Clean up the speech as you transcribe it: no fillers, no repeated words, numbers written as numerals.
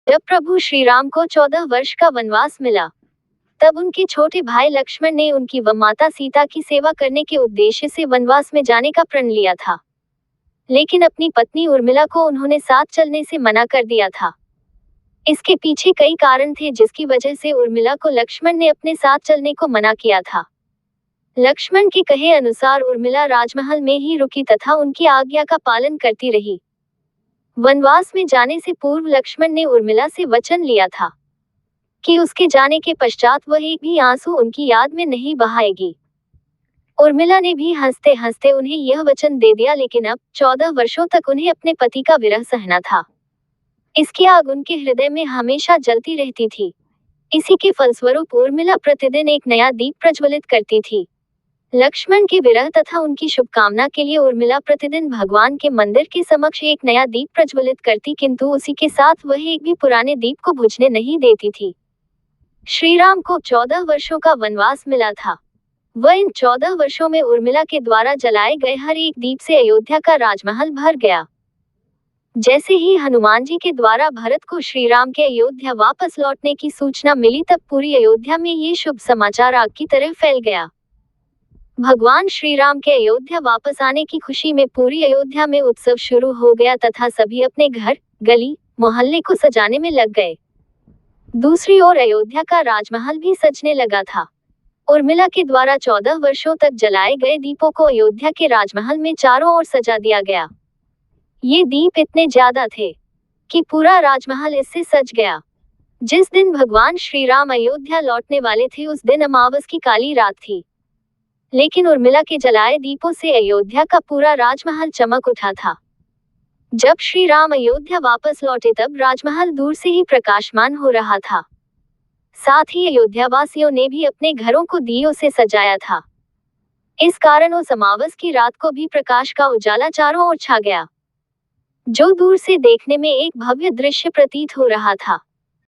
जब प्रभु श्री राम को 14 वर्ष का वनवास मिला, तब उनके छोटे भाई लक्ष्मण ने उनकी व माता सीता की सेवा करने के उद्देश्य से वनवास में जाने का प्रण लिया था। लेकिन अपनी पत्नी उर्मिला को उन्होंने साथ चलने से मना कर दिया था। इसके पीछे कई कारण थे जिसकी वजह से उर्मिला को लक्ष्मण ने अपने साथ चलने को मना किया था। लक्ष्मण के कहे अनुसार उर्मिला राजमहल में ही रुकी तथा उनकी आज्ञा का पालन करती रही। वनवास में जाने से पूर्व लक्ष्मण ने उर्मिला से वचन लिया था कि उसके जाने के पश्चात वह एक भी आंसू उनकी याद में नहीं बहाएगी। उर्मिला ने भी हंसते हंसते उन्हें यह वचन दे दिया, लेकिन अब 14 वर्षों तक उन्हें अपने पति का विरह सहना था। इसकी आग उनके हृदय में हमेशा जलती रहती थी। इसी के फलस्वरूप उर्मिला प्रतिदिन एक नया दीप प्रज्वलित करती थी। लक्ष्मण के विरह तथा उनकी शुभकामना के लिए उर्मिला प्रतिदिन भगवान के मंदिर के समक्ष एक नया दीप प्रज्वलित करती, किंतु उसी के साथ वह एक भी पुराने दीप को बुझने नहीं देती थी। श्री राम को 14 वर्षों का वनवास मिला था। वह इन 14 वर्षों में उर्मिला के द्वारा जलाए गए हर एक दीप से अयोध्या का राजमहल भर गया। जैसे ही हनुमान जी के द्वारा भरत को श्री राम के अयोध्या वापस लौटने की सूचना मिली, तब पूरी अयोध्या में ये शुभ समाचार आग की तरह फैल गया। भगवान श्री राम के अयोध्या वापस आने की खुशी में पूरी अयोध्या में उत्सव शुरू हो गया तथा सभी अपने घर, गली, मोहल्ले को सजाने में लग गए। दूसरी ओर अयोध्या का राजमहल भी सजने लगा था। उर्मिला के द्वारा 14 वर्षों तक जलाए गए दीपों को अयोध्या के राजमहल में चारों ओर सजा दिया गया। ये दीप इतने ज्यादा थे कि पूरा राजमहल इससे सज गया। जिस दिन भगवान श्री राम अयोध्या लौटने वाले थे, उस दिन अमावस की काली रात थी, लेकिन उर्मिला के जलाए दीपों से अयोध्या का पूरा राजमहल चमक उठा था। जब श्री राम अयोध्या वापस लौटे, तब राजमहल दूर से ही प्रकाशमान हो रहा था। साथ ही अयोध्या वासियों ने भी अपने घरों को दियों से सजाया था। इस कारण उस अमावस की रात को भी प्रकाश का उजाला चारों ओर छा गया, जो दूर से देखने में एक भव्य दृश्य प्रतीत हो रहा था।